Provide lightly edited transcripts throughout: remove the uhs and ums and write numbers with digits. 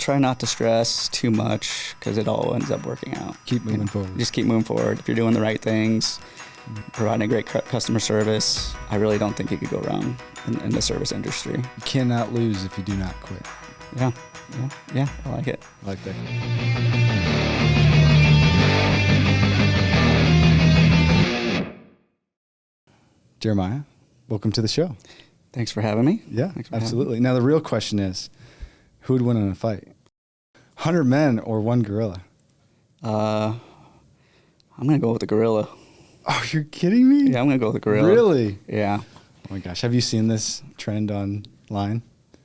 try not to stress too much because it all ends up working out. Keep moving forward. Just keep moving forward. If you're doing the right things, providing great customer service, I really don't think you could go wrong in the service industry. You cannot lose if you do not quit. Yeah, I like it. I like that. Jeremiah, welcome to the show. Thanks for having me. Yeah, absolutely. Now, the real question is, who would win in a fight? 100 men or one gorilla? I'm going to go with the gorilla. Oh, you're kidding me? Yeah, I'm going to go with the gorilla. Really? Yeah. Oh, my gosh. Have you seen this trend online?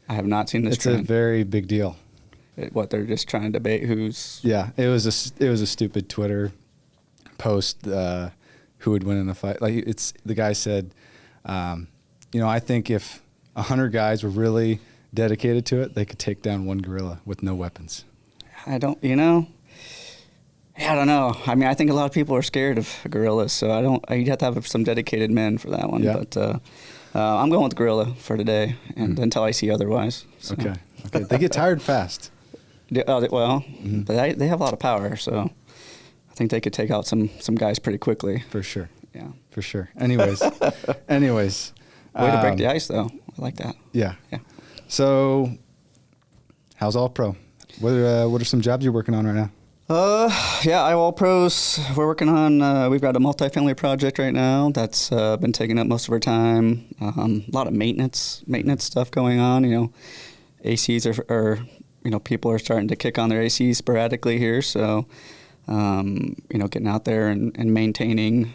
I have not seen this trend. It's a very big deal. What, they're just trying to debate who's... Yeah, it was a stupid Twitter post, who would win in a fight. Like, the guy said, I think if 100 guys were really dedicated to it, they could take down one gorilla with no weapons. I don't know. I mean, I think a lot of people are scared of gorillas, so you'd have to have some dedicated men for that one. Yeah. But I'm going with the gorilla for today, and until I see otherwise. So. Okay. They get tired fast. But they have a lot of power, so I think they could take out some guys pretty quickly. For sure. Yeah. For sure. Anyways. Way to break the ice, though. I like that. Yeah. Yeah. So, how's All Pro? What are some jobs you're working on right now? All Pros. We're working on. We've got a multifamily project right now that's been taking up most of our time. A lot of maintenance stuff going on. ACs are people are starting to kick on their ACs sporadically here. So, getting out there and maintaining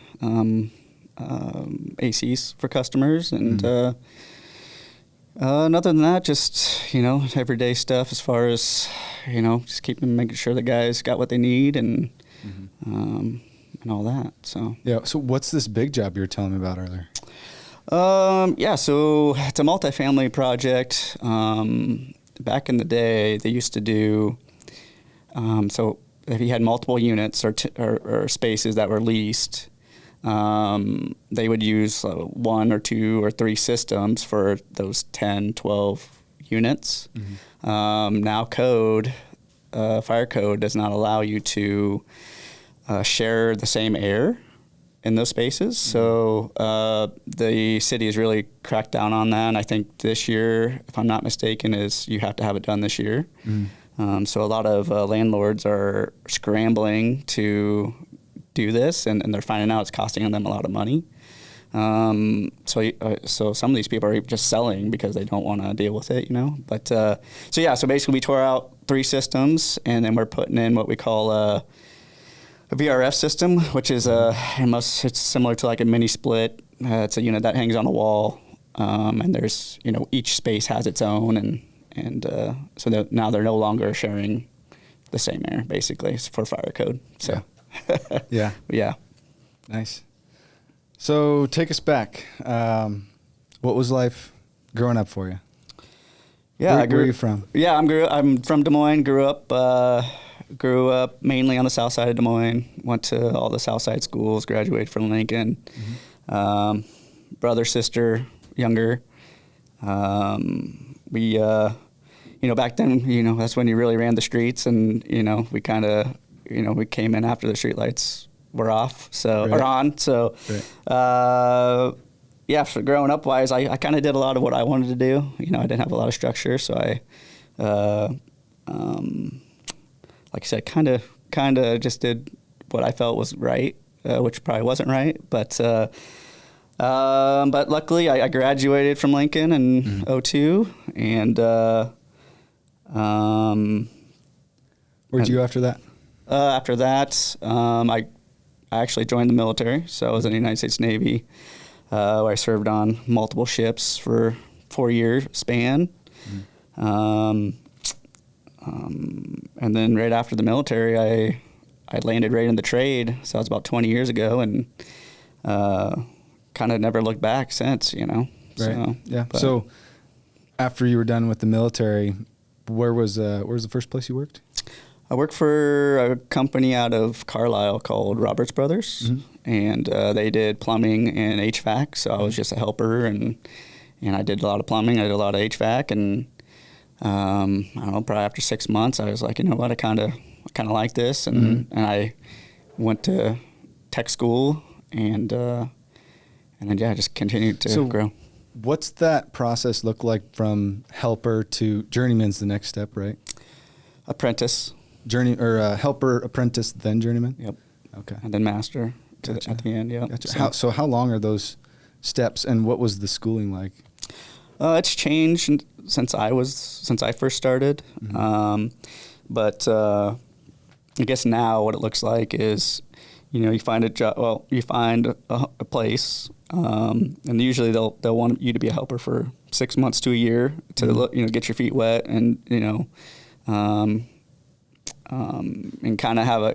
ACs for customers and. And other than that, just, everyday stuff as far as, just making sure the guys got what they need and all that. So yeah. So what's this big job you were telling me about earlier? So it's a multifamily project. Back in the day, they used to do, so if you had multiple units or spaces that were leased, they would use 1 or 2 or 3 systems for those 10, 12 units. Now fire code does not allow you to share the same air in those spaces. So the city has really cracked down on that. And I think this year, if I'm not mistaken, is you have to have it done this year. So a lot of landlords are scrambling to do this, and they're finding out it's costing them a lot of money. So some of these people are just selling because they don't want to deal with it, But so basically we tore out 3 systems, and then we're putting in what we call a VRF system, which is it's similar to like a mini split. It's a unit that hangs on the wall, and there's each space has its own, and so now they're no longer sharing the same air basically for fire code. So. Yeah. Yeah. Yeah. Nice. So take us back. What was life growing up for you? Yeah. Where are you from? Yeah, I'm from Des Moines. Grew up mainly on the south side of Des Moines. Went to all the south side schools. Graduated from Lincoln. Brother, sister, younger. We back then, that's when you really ran the streets, and we kind of. We came in after the streetlights were off, or on. So, so growing up wise, I kind of did a lot of what I wanted to do. I didn't have a lot of structure, so I, like I said, kind of just did what I felt was right, which probably wasn't right. But luckily, I graduated from Lincoln in 2002, and where'd you go after that? After that, I actually joined the military, so I was in the United States Navy. I served on multiple ships for 4-year span. And then right after the military, I landed right in the trade, so that was about 20 years ago, and kind of never looked back since, Right. So, yeah. So after you were done with the military, where was the first place you worked? I worked for a company out of Carlisle called Roberts Brothers, and they did plumbing and HVAC. So I was just a helper, and I did a lot of plumbing. I did a lot of HVAC, and I don't know, probably after 6 months, I was like, you know what, I kind of like this, and I went to tech school, and then I just continued to grow. What's that process look like from helper to journeyman's the next step, right? Apprentice. Helper, apprentice, then journeyman? Yep. Okay. And then master Gotcha. at the end, yeah. Gotcha. So how long are those steps, and what was the schooling like? It's changed since I first started. But I guess now what it looks like is, you find a job. Well, you find a place, and usually they'll want you to be a helper for 6 months to a year to get your feet wet, and and kind of have a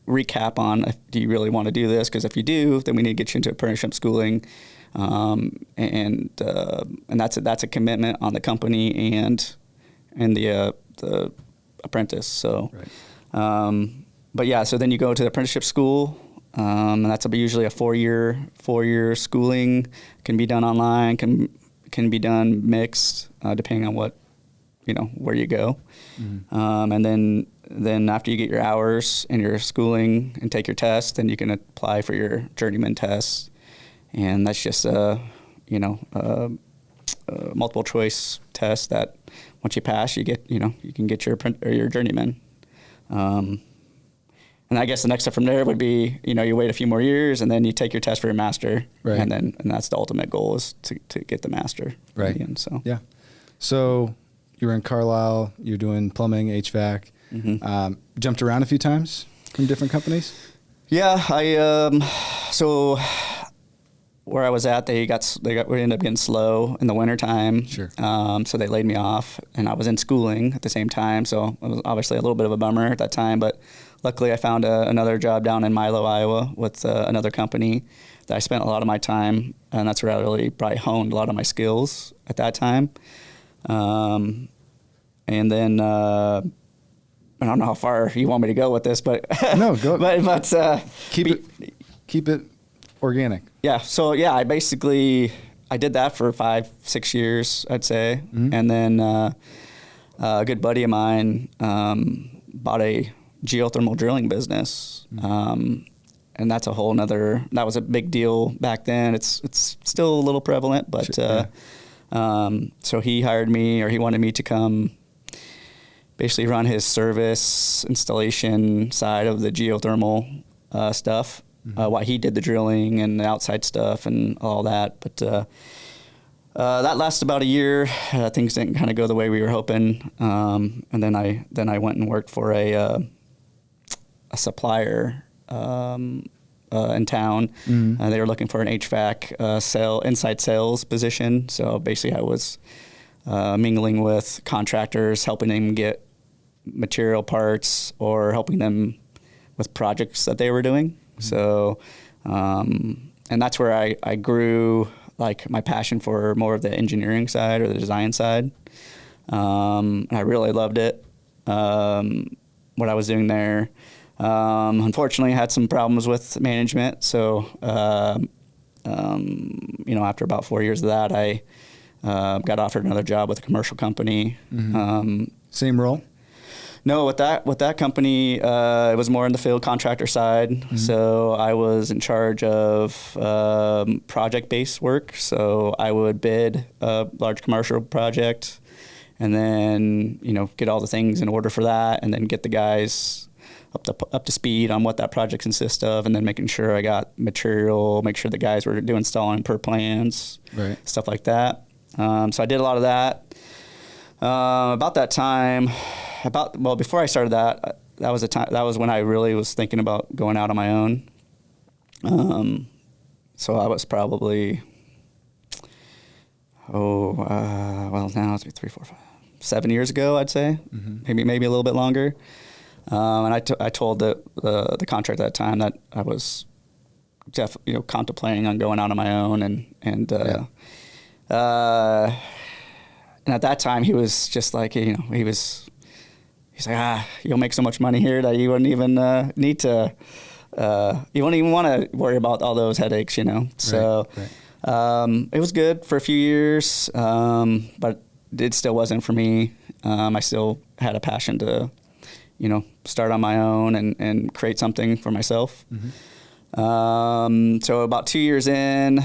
recap on do you really want to do this? Because if you do, then we need to get you into apprenticeship schooling, and that's a commitment on the company and the apprentice. So. Right. But yeah, so then you go to the apprenticeship school, and that's usually a 4-year schooling. Can be done online, can be done mixed, depending on what, where you go. And then after you get your hours and your schooling and take your test, then you can apply for your journeyman test, and that's just a multiple choice test that once you pass, you get you can get your journeyman. And I guess the next step from there would be, you wait a few more years, and then you take your test for your master, right. and that's the ultimate goal, is to get the master. Right. End, so yeah. So you were in Carlisle. You're doing plumbing, HVAC. Jumped around a few times from different companies. Yeah, so where I was at, we ended up getting slow in the wintertime. Sure. So they laid me off, and I was in schooling at the same time. So it was obviously a little bit of a bummer at that time, but luckily I found another job down in Milo, Iowa with another company that I spent a lot of my time, and that's where I really probably honed a lot of my skills at that time. And then I don't know how far you want me to go with this, but no, go. but keep it organic. Yeah. So yeah, I did that for 5-6 years, I'd say. And then a good buddy of mine bought a geothermal drilling business. And that's that was a big deal back then. It's still a little prevalent, but so he hired me, or he wanted me to come basically run his service installation side of the geothermal stuff. While he did the drilling and the outside stuff and all that. But that lasted about a year. Things didn't kind of go the way we were hoping. And then I went and worked for a supplier in town. They were looking for an HVAC inside sales position. So basically I was mingling with contractors, helping them get material parts or helping them with projects that they were doing. So, and that's where I grew like my passion for more of the engineering side or the design side. And I really loved it, what I was doing there. Unfortunately, I had some problems with management. So, after about 4 years of that, I got offered another job with a commercial company. Same role? No, with that company, it was more in the field contractor side. So I was in charge of project-based work. So I would bid a large commercial project, and then get all the things in order for that, and then get the guys up to speed on what that project consists of, and then making sure I got material, make sure the guys were installing per plans, right, stuff like that. So I did a lot of that. About that time. Before I started that was when I really was thinking about going out on my own. So I was probably, now it's 3, 4, 5, 7 years ago, I'd say, maybe a little bit longer. And I told the contractor at that time that I was contemplating on going out on my own, and at that time he was just like, he's like, you'll make so much money here that you wouldn't even need to, you wouldn't even want to worry about all those headaches, So right. It was good for a few years, but it still wasn't for me. I still had a passion to, start on my own and create something for myself. So about 2 years in,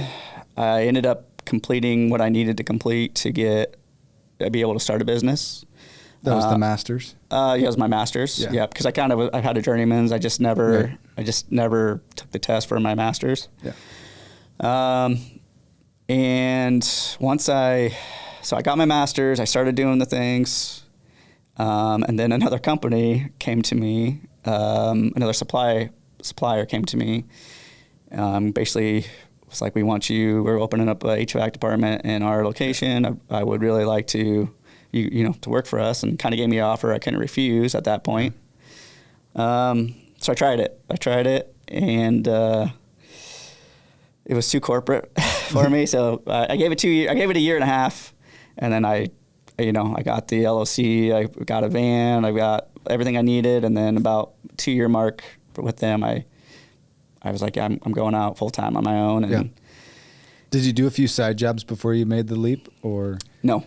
I ended up completing what I needed to complete to be able to start a business. That was the master's? Yeah, it was my master's. Yeah, because I had a journeyman's. I just never took the test for my master's. Yeah. And once I got my master's, I started doing the things, and then another company came to me, another supplier came to me, basically was like, we're opening up a HVAC department in our location. I would really like to, to work for us, and kind of gave me an offer I couldn't refuse at that point. So I tried it, and it was too corporate for me. So I gave it a year and a half, and then I got the LLC, I got a van, I got everything I needed, and then about 2 year mark with them, I was like, I'm going out full time on my own. And yeah. Did you do a few side jobs before you made the leap, or no?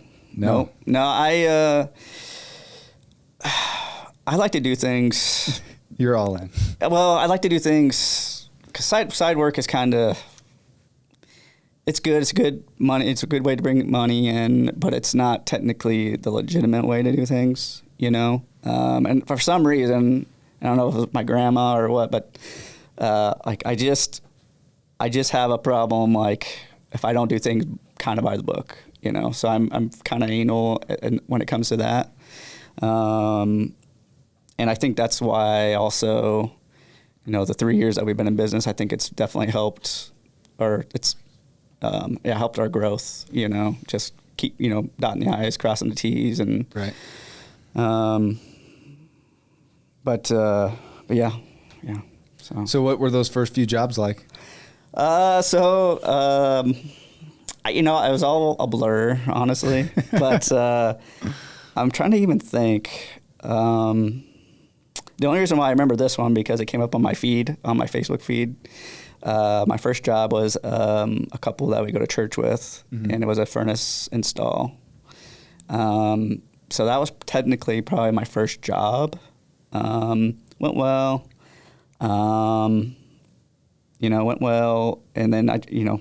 I like to do things. You're all in. Well, I like to do things because side work is kind of. It's good. It's good money. It's a good way to bring money in, but it's not technically the legitimate way to do things, And for some reason, I don't know if it was my grandma or what, but I just have a problem if I don't do things kind of by the book, So I'm kind of anal when it comes to that, and I think that's why also, the 3 years that we've been in business, I think it's definitely helped, or it's. Helped our growth, just keep, dotting the I's, crossing the T's, and right. But yeah. So what were those first few jobs like? I was all a blur, honestly, but I'm trying to even think. The only reason why I remember this one because it came up on my Facebook feed. My first job was a couple that we go to church with, and it was a furnace install. So that was technically probably my first job. Went well. Went well, and then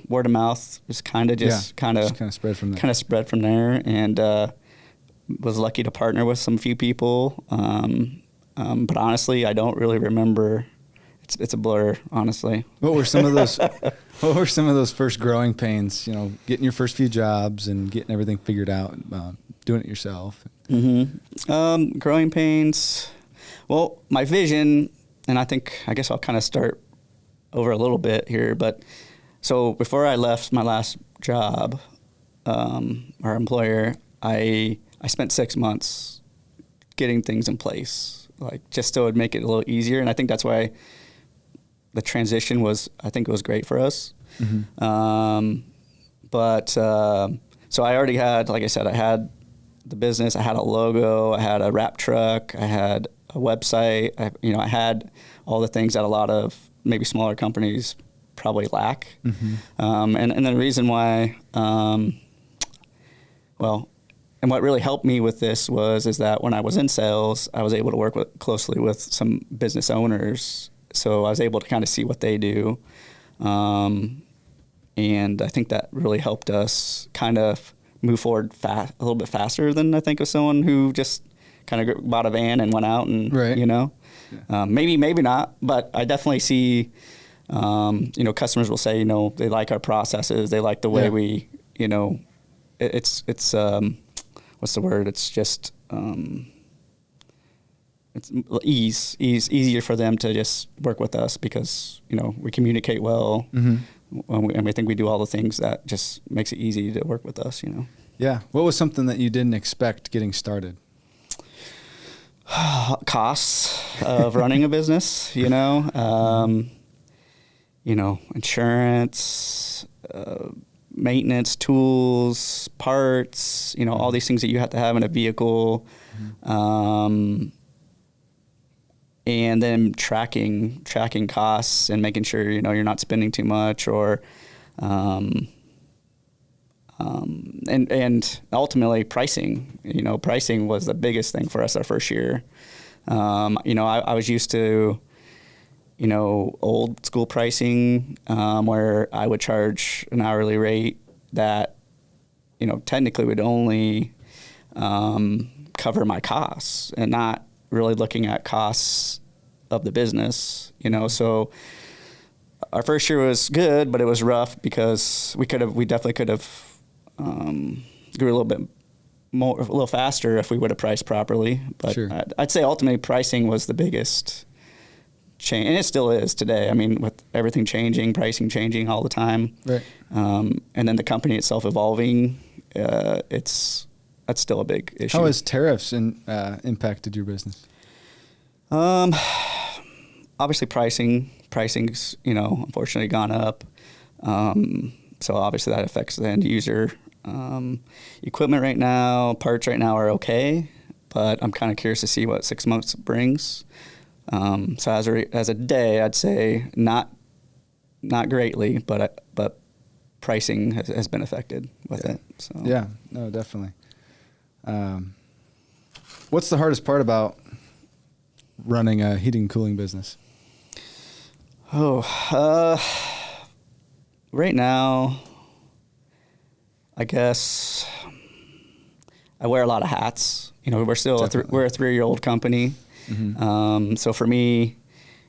word of mouth was kind of spread from there. Kind of spread from there, and was lucky to partner with some few people. But honestly, I don't really remember. It's a blur, honestly. What were some of those first growing pains? Getting your first few jobs and getting everything figured out, doing it yourself. Growing pains. Well, my vision, and I guess I'll kind of start over a little bit here. But so before I left my last job, our employer, I spent 6 months getting things in place, just so it would make it a little easier. And I think that's why the transition was great for us. So I already had, like I said, I had the business, I had a logo, I had a wrap truck, I had a website, I had all the things that a lot of maybe smaller companies probably lack. And the reason why, and what really helped me with this is that when I was in sales, I was able to work closely with some business owners. So I was able to kind of see what they do. And I think that really helped us kind of move forward a little bit faster than I think of someone who just kind of bought a van and went out and, right. Maybe not, but I definitely see, customers will say, they like our processes. They like the way we, it's what's the word? It's just, it's easier for them to just work with us because, we communicate well. And we think we do all the things that just makes it easy to work with us, Yeah. What was something that you didn't expect getting started? Costs of running a business, insurance, maintenance, tools, parts, all these things that you have to have in a vehicle. And then tracking costs and making sure, you're not spending too much or, and ultimately pricing. Pricing was the biggest thing for us our first year. I was used to, old school pricing, where I would charge an hourly rate that, technically would only cover my costs and not really looking at costs of the business, So our first year was good, but it was rough because we definitely could have grew a little bit more, a little faster if we would have priced properly. But sure. I'd say ultimately pricing was the biggest change, and it still is today. I mean, with everything changing, pricing changing all the time, right. And then the company itself evolving, that's still a big issue. How has tariffs impacted your business? Obviously pricing's, unfortunately gone up. So obviously that affects the end user. Equipment right now, parts right now are okay, but I'm kind of curious to see what 6 months brings. So as a day, I'd say not greatly, but pricing has been affected with it. So yeah, no, definitely. What's the hardest part about running a heating and cooling business? Right now, I guess I wear a lot of hats. We're still we're a 3-year-old company. Mm-hmm. So for me,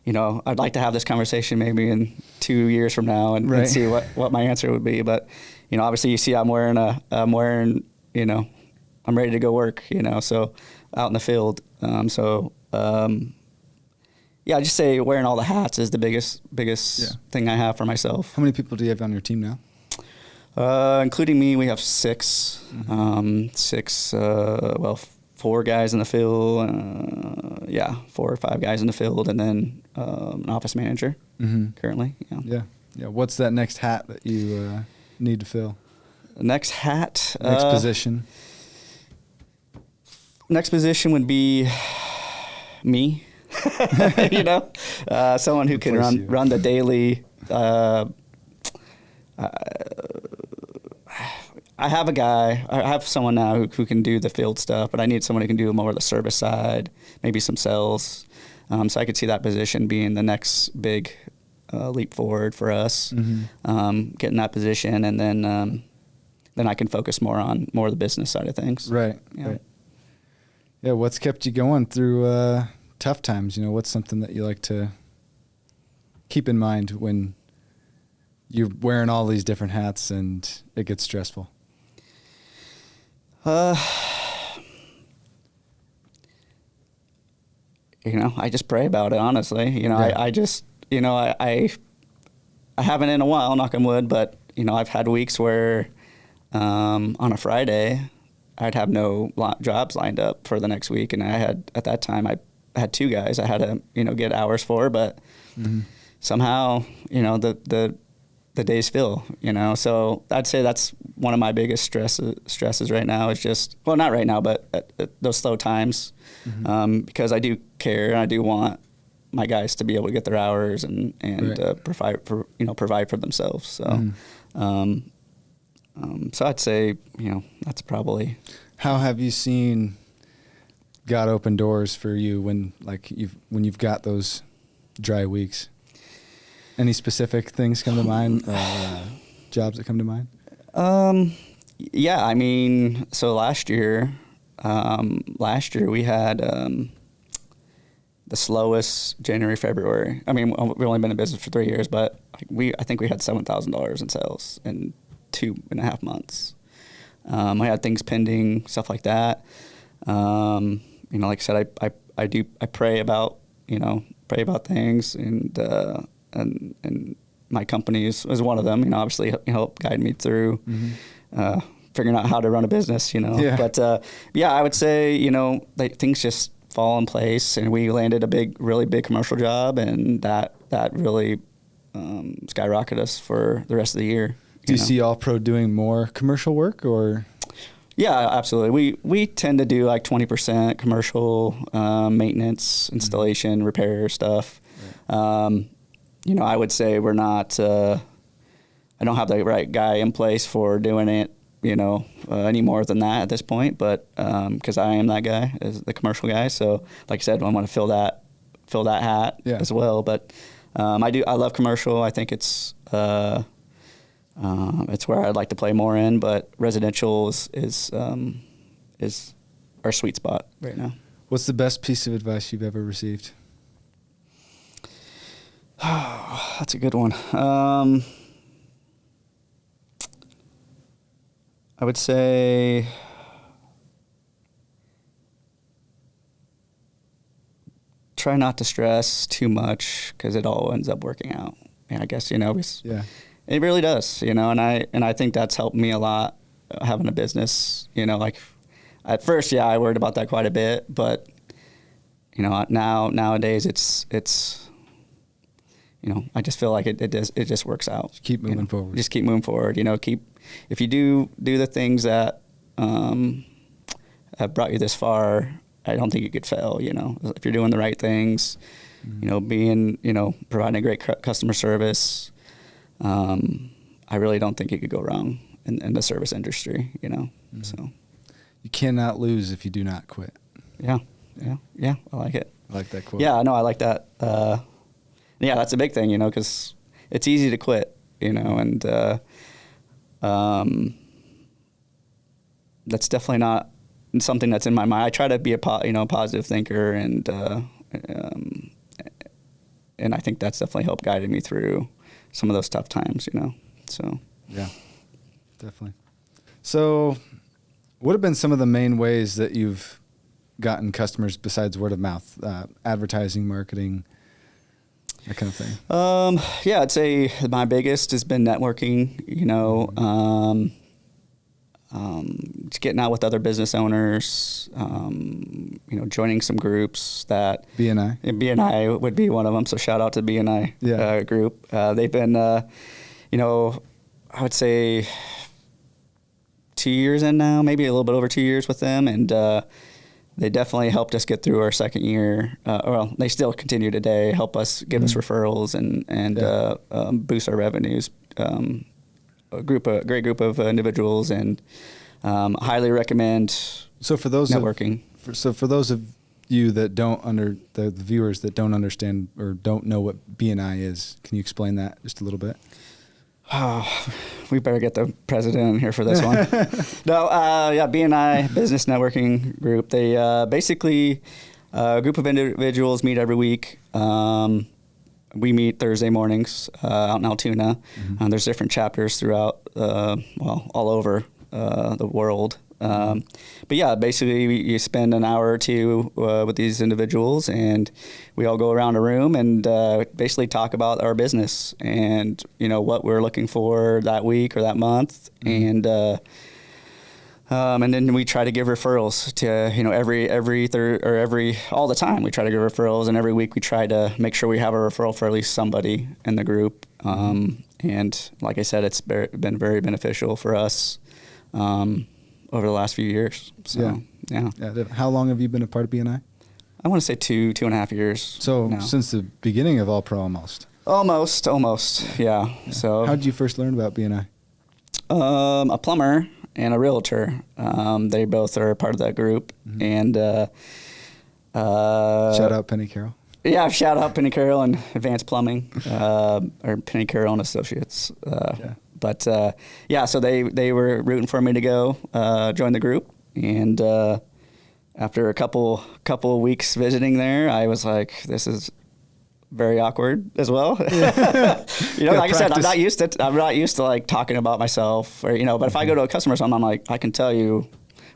I'd like to have this conversation maybe in 2 years from now and see what my answer would be. But, obviously you see I'm wearing, I'm ready to go work, so out in the field. Yeah, I just say wearing all the hats is the biggest thing I have for myself. How many people do you have on your team now? Including me, we have 6. Mm-hmm. 4 guys in the field. 4 or 5 guys in the field, and then an office manager currently. Yeah. What's that next hat that you need to fill? Next hat. Next position. Next position would be me. Someone who can run the daily. I have someone now who can do the field stuff, but I need someone who can do more of the service side, maybe some sales. So I could see that position being the next big leap forward for us, getting that position, and then I can focus more on the business side of things. Right. Yeah. Right. Yeah. What's kept you going through tough times? What's something that you like to keep in mind when you're wearing all these different hats and it gets stressful? I just pray about it, honestly. Yeah. I just, I haven't in a while, knock on wood, but, I've had weeks where on a Friday I'd have no jobs lined up for the next week. And at that time, I had 2 guys I had to, get hours for, but somehow, the days fill, so I'd say that's one of my biggest stresses right now is just, well, not right now, but at those slow times, because I do care and I do want my guys to be able to get their hours and provide for themselves. So, so I'd say, that's probably. How have you seen God open doors for you when you've got those dry weeks? Any specific things come to mind? Jobs that come to mind? Yeah, I mean, so last year we had the slowest January, February. I mean, we've only been in business for 3 years, but I think we had $7,000 in sales in 2.5 months. We had things pending, stuff like that. Like I said, I pray about things, and my company is one of them. Obviously help guide me through figuring out how to run a business. Yeah. But I would say things just fall in place, and we landed a really big commercial job, and that really skyrocketed us for the rest of the year. Do you see All Pro doing more commercial work, or? Yeah, absolutely. We tend to do like 20% commercial maintenance, installation, repair stuff. Right. I would say we're not. I don't have the right guy in place for doing it any more than that at this point, but because I am that guy, as the commercial guy. So like I said, I want to fill that hat as well. But I love commercial. I think it's where I'd like to play more in, but residential is our sweet spot right now. What's the best piece of advice you've ever received? Oh, that's a good one. I would say try not to stress too much, because it all ends up working out. And I guess, it really does, and I think that's helped me a lot, having a business, like at first, I worried about that quite a bit, but nowadays it's I just feel like it just works out. Just keep moving forward. Just keep moving forward. If you do the things that have brought you this far, I don't think you could fail. If you're doing the right things, being providing a great customer service, I really don't think you could go wrong in the service industry. So you cannot lose if you do not quit. Yeah. I like it. I like that quote. Yeah, no, I like that. Yeah, that's a big thing, because it's easy to quit, and that's definitely not something that's in my mind. I try to be a positive thinker, and I think that's definitely helped guiding me through some of those tough times, So yeah, definitely. So, what have been some of the main ways that you've gotten customers besides word of mouth, advertising, marketing, that kind of thing? Yeah, I'd say my biggest has been networking, just getting out with other business owners, joining some groups that... BNI? BNI would be one of them, so shout out to BNI group. They've been, I would say 2 years in now, maybe a little bit over 2 years with them, and they definitely helped us get through our second year. Well, they still continue today, help us, give us referrals and boost our revenues. A great group of individuals, and highly recommend. So for those networking. For those of you that the viewers that don't understand or don't know what BNI is, can you explain that just a little bit? Oh, we better get the president in here for this one. No, BNI, Business Networking Group. They basically, a group of individuals meet every week. We meet Thursday mornings out in Altoona. Mm-hmm. There's different chapters throughout, all over the world. But yeah, basically you spend an hour or two with these individuals, and we all go around a room and basically talk about our business and what we're looking for that week or that month, and then we try to give referrals to all the time we try to give referrals, and every week we try to make sure we have a referral for at least somebody in the group. And like I said, it's been very beneficial for us over the last few years. So, yeah. How long have you been a part of BNI? I want to say 2.5 years. So now. Since the beginning of All Pro, almost. Yeah. So how did you first learn about BNI? A plumber and a realtor. They both are part of that group. Mm-hmm. And shout out Penny Carroll. Yeah, shout out Penny Carroll and Advanced Plumbing, or Penny Carroll and Associates. But so they were rooting for me to go join the group, and after a couple weeks visiting there, I was like, this is very awkward as well. Like I said, I'm not used to like talking about myself, or but if I go to a customer, I'm like, I can tell you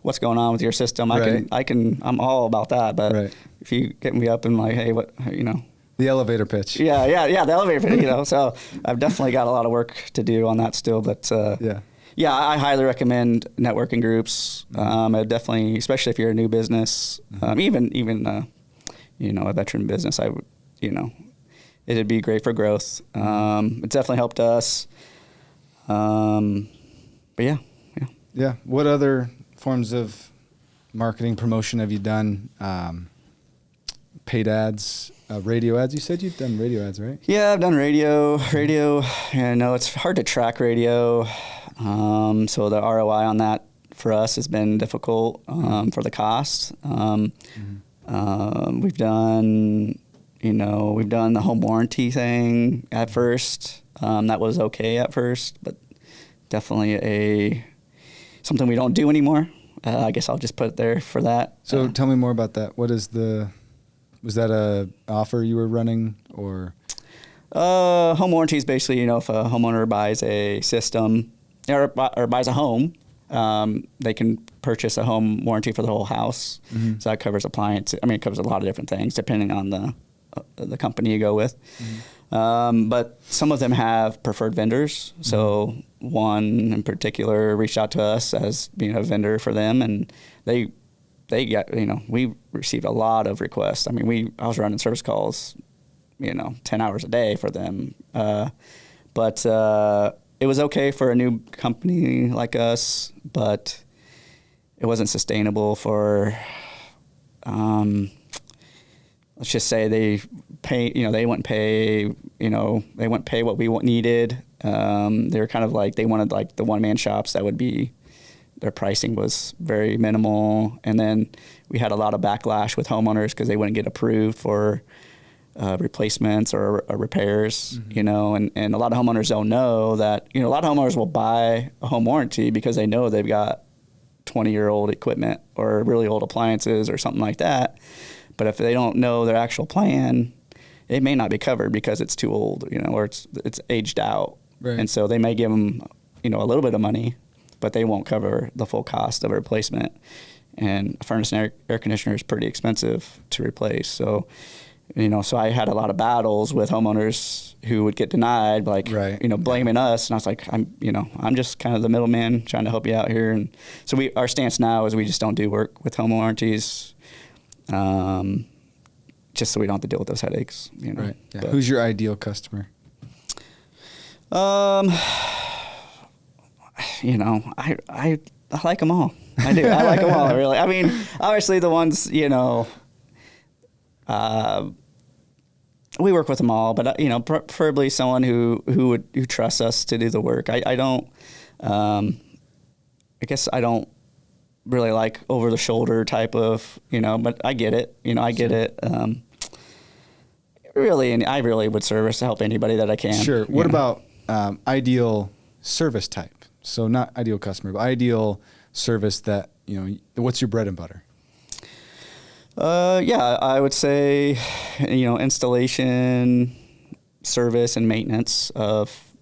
what's going on with your system. I'm all about that. But if you get me up and like, hey, what, the elevator pitch. The elevator pitch, so I've definitely got a lot of work to do on that still, but I highly recommend networking groups. I definitely, especially if you're a new business, even a veteran business, I would, it'd be great for growth. It definitely helped us. But yeah. What other forms of marketing promotion have you done? Paid ads, radio ads. You said you've done radio ads, right? Yeah, I've done radio. I know it's hard to track radio. So the ROI on that for us has been difficult for the cost. We've done the home warranty thing at first. That was okay at first, but definitely something we don't do anymore. I guess I'll just put it there for that. So tell me more about that. Was that a offer you were running, or? Home warranty is basically, if a homeowner buys a system or buys a home, they can purchase a home warranty for the whole house. Mm-hmm. So that covers appliances. It covers a lot of different things depending on the company you go with. Mm-hmm. But some of them have preferred vendors. Mm-hmm. So one in particular reached out to us as being a vendor for them, and they got, we received a lot of requests. I was running service calls, 10 hours a day for them. But it was okay for a new company like us, but it wasn't sustainable for, let's just say they wouldn't pay what we needed. They were kind of like, they wanted like the one-man shops that would be, their pricing was very minimal. And then we had a lot of backlash with homeowners because they wouldn't get approved for replacements or repairs, mm-hmm. And a lot of homeowners don't know that, a lot of homeowners will buy a home warranty because they know they've got 20-year-old equipment or really old appliances or something like that. But if they don't know their actual plan, it may not be covered because it's too old, or it's aged out. Right. And so they may give them, a little bit of money, but they won't cover the full cost of a replacement. And a furnace and air conditioner is pretty expensive to replace. So, so I had a lot of battles with homeowners who would get denied, like, right. Blaming us. And I was like, I'm just kind of the middleman trying to help you out here. And so our stance now is we just don't do work with home warranties, just so we don't have to deal with those headaches. Right. Yeah. Who's your ideal customer? I like them all. I do. I like them all, really. Obviously the ones, we work with them all, but preferably someone who trusts us to do the work. I guess I don't really like over the shoulder type of, but I get it. I get it. Really, and I really would help anybody that I can. Sure. What about ideal service type? So not ideal customer, but ideal service that, what's your bread and butter? I would say, installation, service, and maintenance of,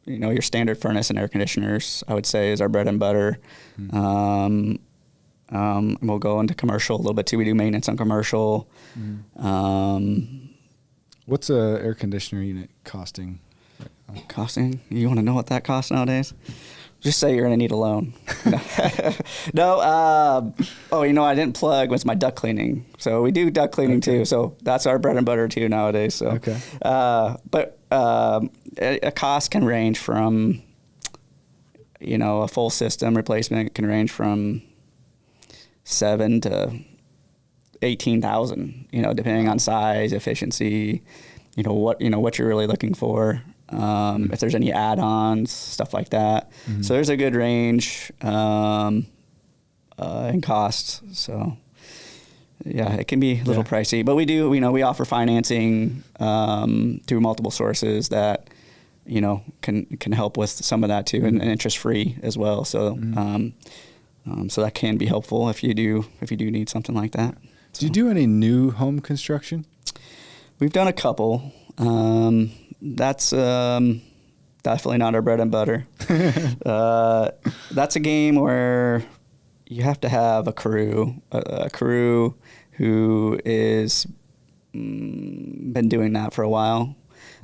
your standard furnace and air conditioners, I would say, is our bread and butter. Mm-hmm. We'll go into commercial a little bit too. We do maintenance on commercial. Mm-hmm. What's a air conditioner unit costing? Costing? You want to know what that costs nowadays? Just say you're going to need a loan. No. I didn't plug was my duct cleaning. So we do duct cleaning too. So that's our bread and butter too nowadays. So, okay. But a cost can range from, a full system replacement can range from $7,000 to $18,000, depending on size, efficiency, what you're really looking for. If there's any add-ons, stuff like that. Mm-hmm. So there's a good range in cost. So yeah, it can be a little pricey, but we do, we offer financing through multiple sources that, can help with some of that too, and interest-free as well. So so that can be helpful if you do need something like that. Do you do any new home construction? We've done a couple. That's definitely not our bread and butter. That's a game where you have to have a crew who is been doing that for a while,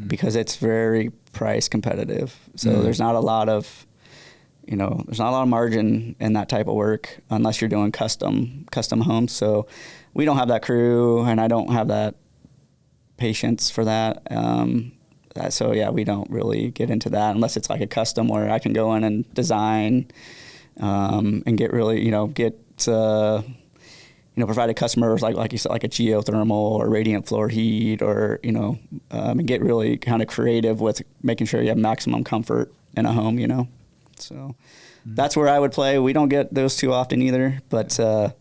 because it's very price competitive. So there's not a lot of margin in that type of work unless you're doing custom homes. So we don't have that crew, and I don't have that patience for that. So yeah, we don't really get into that unless it's like a custom where I can go in and design, and get really, provide a customer like you said, like a geothermal or radiant floor heat, or, and get really kind of creative with making sure you have maximum comfort in a home, So that's where I would play. We don't get those too often either, but so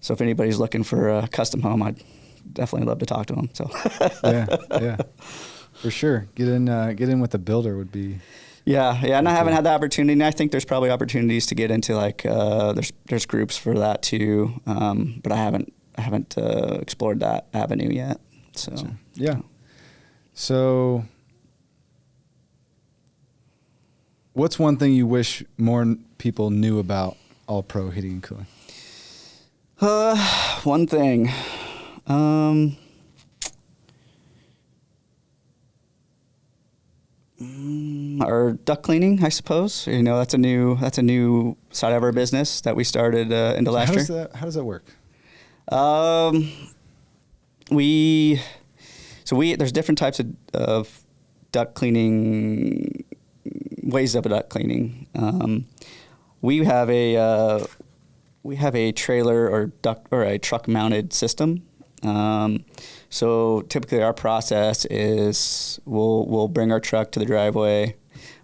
if anybody's looking for a custom home, I'd definitely love to talk to them. So yeah, for sure. Get in with a builder would be. Yeah, and I haven't had the opportunity. And I think there's probably opportunities to get into like there's groups for that too, but I haven't explored that avenue yet. So gotcha. Yeah. So, what's one thing you wish more people knew about All Pro Heating and Cooling? One thing. Our duct cleaning, I suppose. You know, that's a new side of our business that we started into last year. How does that work? There's different types of duct cleaning, ways of duct cleaning. We have a trailer or duct or a truck mounted system. So typically our process is we'll bring our truck to the driveway.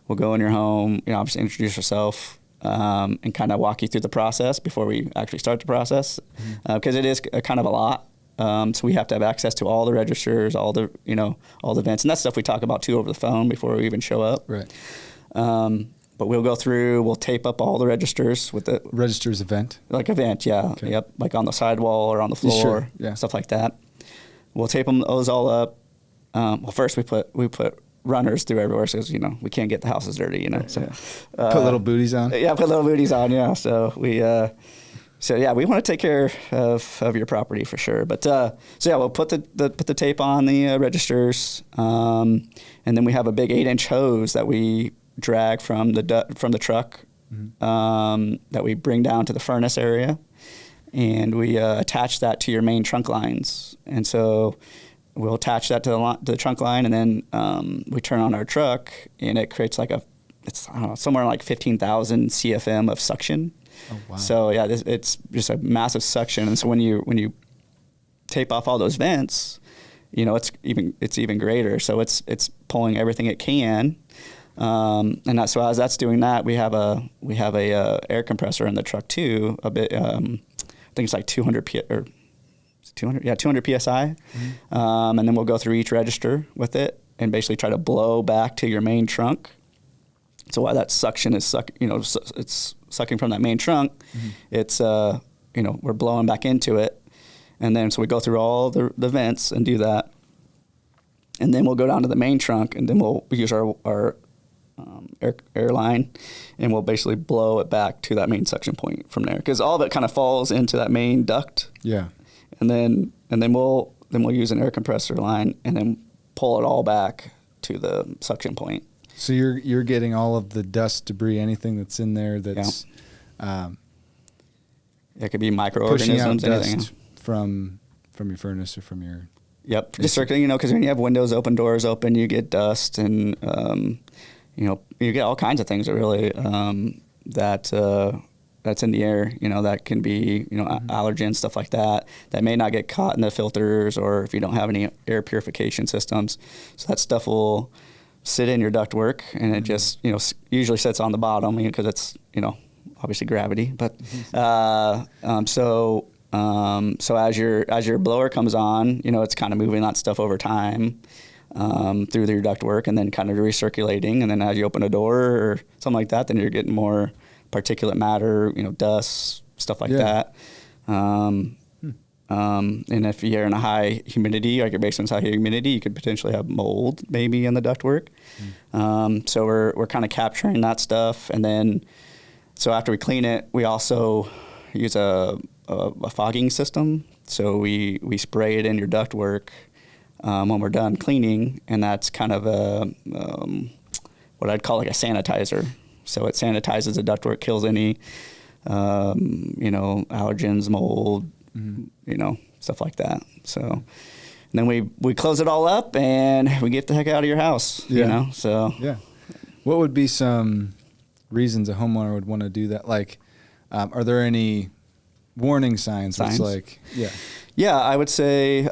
We'll go in your home, obviously introduce yourself, and kind of walk you through the process before we actually start the process, because it is kind of a lot. So we have to have access to all the registers, all the vents, and that stuff we talk about too over the phone before we even show up. Right. But we'll tape up all the registers with the registers event. Like event, yeah. Okay. Yep. Like on the sidewall or on the floor, sure. Yeah. Stuff like that. We'll tape those all up. Well, first we put runners through everywhere, so we can't get the houses dirty, So put little booties on. Yeah, put little booties on. Yeah. So we want to take care of your property for sure. But we'll put the tape on the registers, and then we have a big 8-inch hose that we drag from the truck, that we bring down to the furnace area, and we attach that to your main trunk lines. And so we'll attach that to the trunk line, and then we turn on our truck, and it creates somewhere like 15,000 CFM of suction. Oh, wow. So yeah, it's just a massive suction. And so when you tape off all those vents, it's even greater. So it's pulling everything it can. And so as that's doing that, we have a air compressor in the truck too. A bit, I think it's like 200 psi. And then we'll go through each register with it and basically try to blow back to your main trunk. So while that suction is it's sucking from that main trunk, it's we're blowing back into it, and then so we go through all the vents and do that, and then we'll go down to the main trunk, and then we'll use our air line, and we'll basically blow it back to that main suction point from there, because all of it kind of falls into that main duct. Yeah. And then we'll use an air compressor line and then pull it all back to the suction point. So you're getting all of the dust, debris, anything that's in there that's it could be microorganisms, pushing out anything. Dust from your furnace or from your. Yep, just circulating. Because when you have windows open, doors open, you get dust, and you get all kinds of things that really that's in the air. That can be allergens, stuff like that may not get caught in the filters, or if you don't have any air purification systems. So that stuff will sit in your ductwork, and it just usually sits on the bottom because it's obviously gravity. But so as your blower comes on, it's kind of moving that stuff over time through your ductwork, and then kind of recirculating. And then as you open a door or something like that, then you're getting more particulate matter, dust, stuff like that. And if you're in a high humidity, like your basement's high humidity, you could potentially have mold maybe in the ductwork. So we're kind of capturing that stuff. And then, so after we clean it, we also use a fogging system. So we spray it in your ductwork when we're done cleaning, and that's kind of what I'd call like a sanitizer. So it sanitizes the ductwork, kills any allergens, mold, stuff like that. So and then we close it all up and we get the heck out of your house. So yeah. What would be some reasons a homeowner would want to do that? Like, are there any warning signs? It's like, yeah, I would say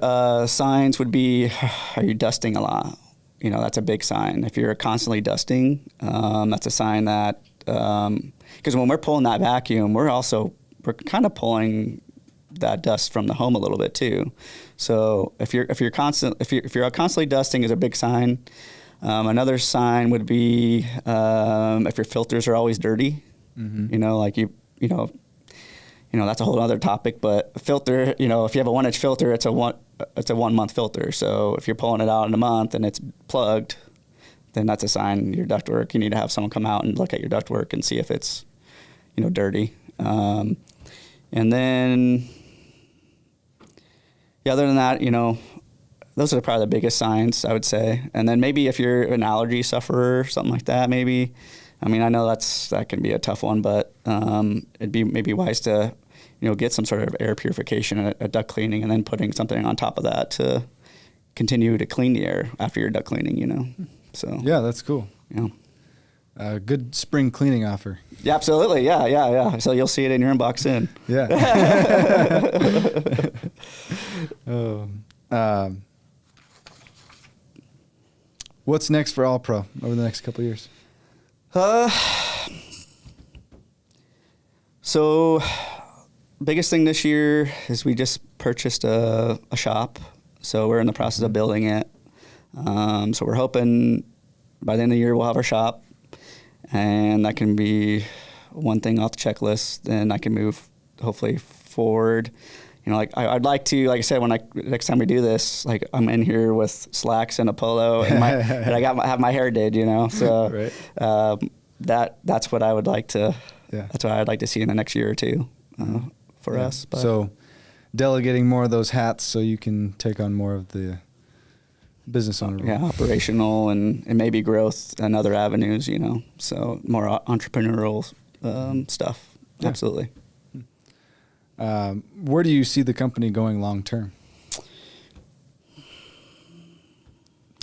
signs would be, are you dusting a lot? That's a big sign. If you're constantly dusting, that's a sign that because when we're pulling that vacuum, we're kind of pulling that dust from the home a little bit too. So if you're constantly dusting is a big sign. Another sign would be if your filters are always dirty. That's a whole other topic. But a filter, if you have a 1-inch filter, it's a 1 month filter. So if you're pulling it out in a month and it's plugged, then that's a sign your ductwork. You need to have someone come out and look at your ductwork and see if it's dirty. And then other than that, those are probably the biggest signs, I would say. And then maybe if you're an allergy sufferer or something like that, maybe. I mean, I know that can be a tough one, but it'd be maybe wise to, get some sort of air purification, a duct cleaning, and then putting something on top of that to continue to clean the air after your duct cleaning, So yeah, that's cool. Yeah. Good spring cleaning offer. Yeah, absolutely. Yeah. So you'll see it in your inbox soon. Yeah. What's next for All Pro over the next couple of years? So biggest thing this year is we just purchased a shop. So we're in the process of building it. So we're hoping by the end of the year we'll have our shop, and that can be one thing off the checklist. Then I can move hopefully forward. I'd like to, like I said, next time we do this, I'm in here with slacks and a polo, and have my hair did, So right. That's what I would like to. Yeah. That's what I'd like to see in the next year or two for us. But. So delegating more of those hats so you can take on more of the business owner role. Yeah, operational and maybe growth and other avenues, So more entrepreneurial stuff. Yeah. Absolutely. Where do you see the company going long term?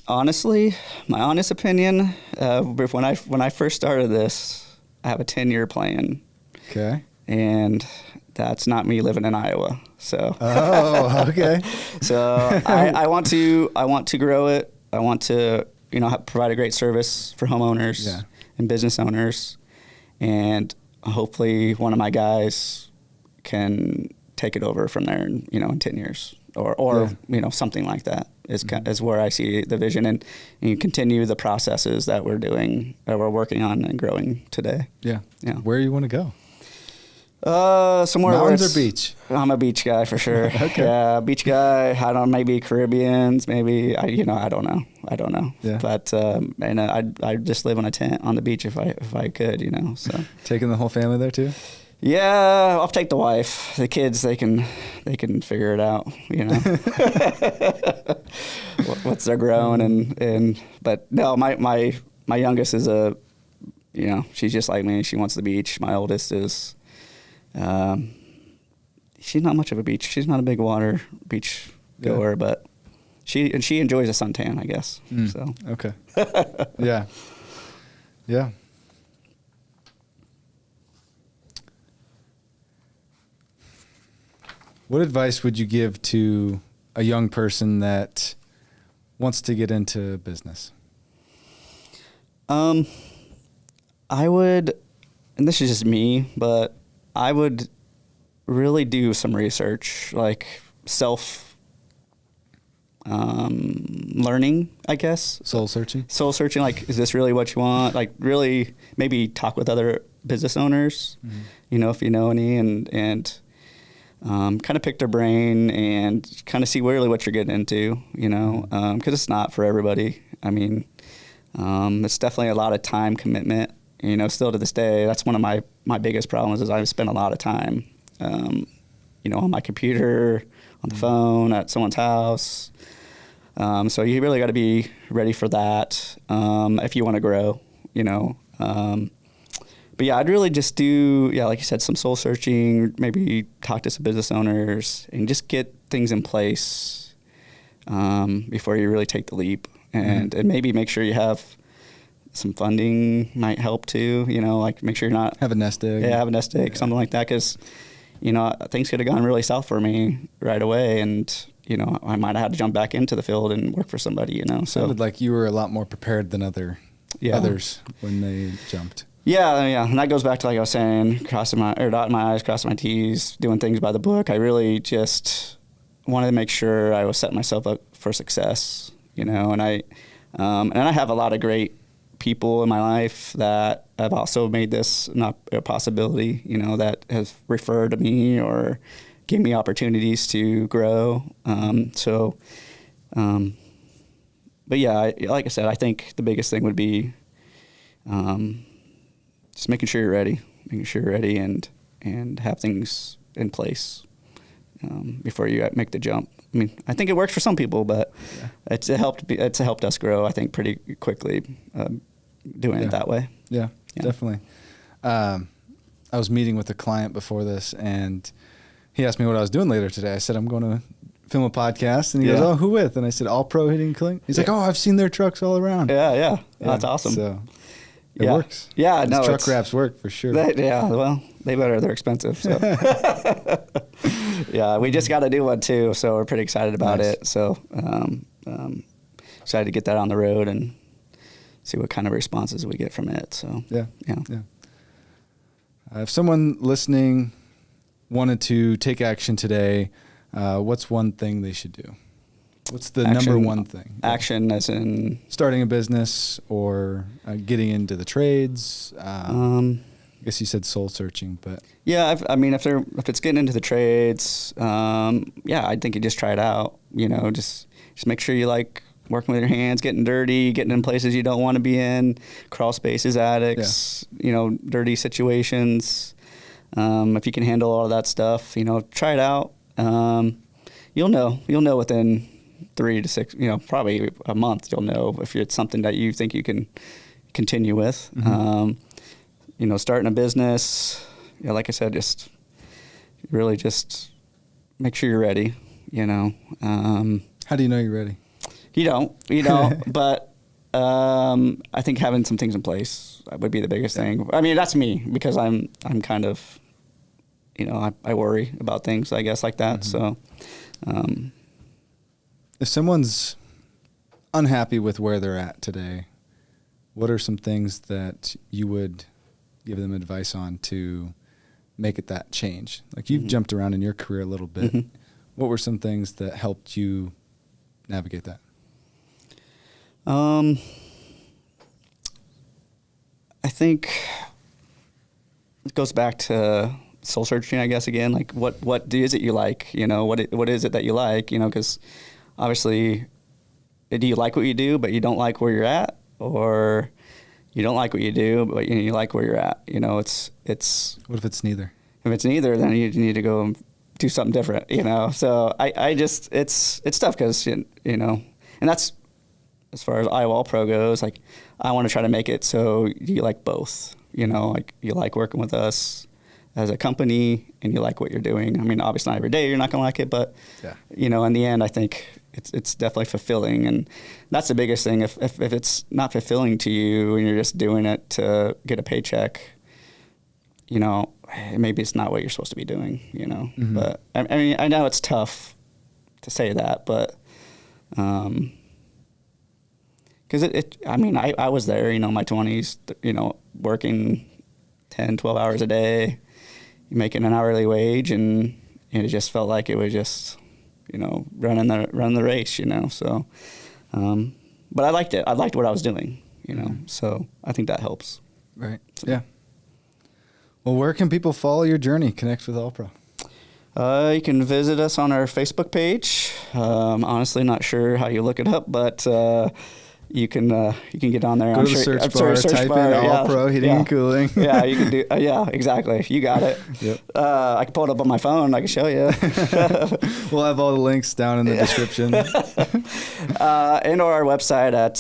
Honestly, my honest opinion, when I first started this, I have a 10-year plan. Okay. And that's not me living in Iowa. So. Oh, okay. So I want to grow it. I want to provide a great service for homeowners and business owners, and hopefully one of my guys can take it over from there in 10 years or something like that is where I see the vision, and continue the processes that we're working on and growing today. Yeah. Yeah. Where do you want to go? Somewhere Mountains or beach? I'm a beach guy for sure. Okay. Yeah, beach guy. I don't. Maybe Caribbeans. Maybe I don't know. Yeah. But and I'd just live in a tent on the beach if I could. So. Taking the whole family there too? Yeah, I'll take the wife. The kids, they can figure it out. Once they're grown and but no, my youngest is she's just like me. She wants the beach. My oldest is. She's not much of a beach. She's not a big beach goer, but she enjoys a suntan, I guess. So okay, yeah. What advice would you give to a young person that wants to get into business? I would, and this is just me, but I would really do some research, like self learning, I guess. Soul searching, like, is this really what you want? Like, really maybe talk with other business owners, if you know any, and kind of pick their brain and kind of see really what you're getting into, because it's not for everybody. I mean, it's definitely a lot of time commitment. Still to this day, that's one of my biggest problems is I've spent a lot of time, on my computer, on the phone, at someone's house. So you really got to be ready for that if you want to grow, But yeah, I'd really just do, like you said, some soul searching, maybe talk to some business owners and just get things in place before you really take the leap. And maybe make sure you have some funding might help too, like make sure you're not... Have a nest egg. Yeah, have a nest egg, something like that. Because, things could have gone really south for me right away. And, I might have had to jump back into the field and work for somebody, So Sounded like you were a lot more prepared than others when they jumped. Yeah, and that goes back to, like I was saying, dotting my I's, crossing my T's, doing things by the book. I really just wanted to make sure I was setting myself up for success, and I have a lot of great people in my life that have also made this not a possibility, that have referred to me or gave me opportunities to grow. But yeah, like I said, I think the biggest thing would be just making sure you're ready and have things in place before you make the jump. I mean, I think it works for some people, but it's helped us grow, I think, pretty quickly doing it that way. Yeah, definitely. I was meeting with a client before this, and he asked me what I was doing later today. I said, I'm going to film a podcast, and he goes, "Oh, who with?" And I said, All Pro Heating and Cooling. He's like, "Oh, I've seen their trucks all around." Yeah. That's awesome. So it works. Yeah, no, truck wraps work for sure. Well, they better. They're expensive. So. Yeah, we just got to do one too, so we're pretty excited about it. So excited to get that on the road and see what kind of responses we get from it. So yeah. If someone listening wanted to take action today, what's one thing they should do? What's the number one thing? Action as in? Starting a business or getting into the trades. I guess you said soul searching, but. Yeah, if it's getting into the trades, I think you just try it out. Just make sure you like working with your hands, getting dirty, getting in places you don't want to be in, crawl spaces, attics, dirty situations. If you can handle all of that stuff, try it out. You'll know within 3 to 6, probably a month, you'll know if it's something that you think you can continue with. Mm-hmm. Starting a business, like I said, just really just make sure you're ready, How do you know you're ready? You don't, but I think having some things in place would be the biggest thing. I mean, that's me because I'm kind of, I worry about things, I guess, like that. Mm-hmm. So, if someone's unhappy with where they're at today, what are some things that you would give them advice on to make it that change? Like you've jumped around in your career a little bit. Mm-hmm. What were some things that helped you navigate that? I think it goes back to soul searching, I guess, again. Like what is it you like? What is it that you like? Because obviously, do you like what you do, but you don't like where you're at, or you don't like what you do, but you like where you're at? It's. What if it's neither? If it's neither, then you need to go and do something different. So I just it's tough because and that's as far as Iowa All Pro goes. Like I want to try to make it so you like both. Like you like working with us as a company, and you like what you're doing. I mean, obviously not every day you're not going to like it, but in the end, I think it's definitely fulfilling, and that's the biggest thing. If it's not fulfilling to you and you're just doing it to get a paycheck, maybe it's not what you're supposed to be doing. Mm-hmm. But I mean, I know it's tough to say that, but because I was there, my 20s, working 10, 12 hours a day, making an hourly wage, and it just felt like it was just, running the race, So, but I liked it. I liked what I was doing, So I think that helps. Right. So. Yeah. Well, where can people follow your journey, connect with All Pro? You can visit us on our Facebook page. Honestly, not sure how you look it up, but you can get on there. Go to the search bar, type in All Pro Heating and Cooling. Yeah, you can do. Yeah, exactly. You got it. Yep. I can pull it up on my phone. I can show you. We'll have all the links down in the description. And or our website at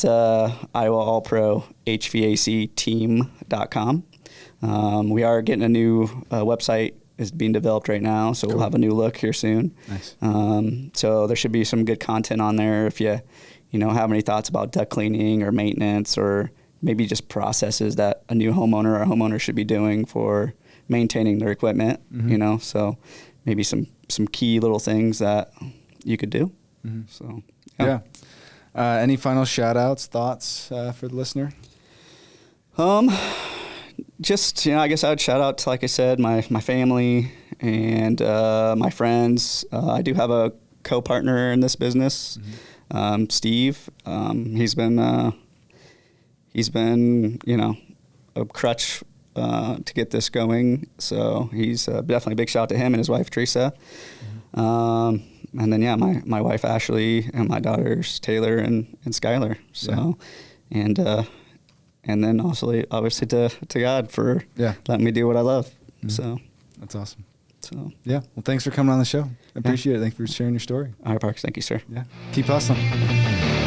IowaAllProHVACteam.com. We are getting a new website is being developed right now, so We'll have a new look here soon. Nice. So there should be some good content on there if you have any thoughts about duct cleaning or maintenance, or maybe just processes that a new homeowner or homeowner should be doing for maintaining their equipment. Mm-hmm. So maybe some key little things that you could do. Mm-hmm. So yeah. Just, I guess I would shout out to, like I said, my family and my friends. I do have a co-partner in this business, Steve. He's been a crutch to get this going. So he's definitely a big shout out to him and his wife, Teresa. And then, my wife, Ashley, and my daughters, Taylor and Skylar. So, and then also, obviously, to God for letting me do what I love. So that's awesome. So well, thanks for coming on the show. I appreciate it. Thanks for sharing your story. All right, Parks. Thank you, sir. Yeah. Keep hustling.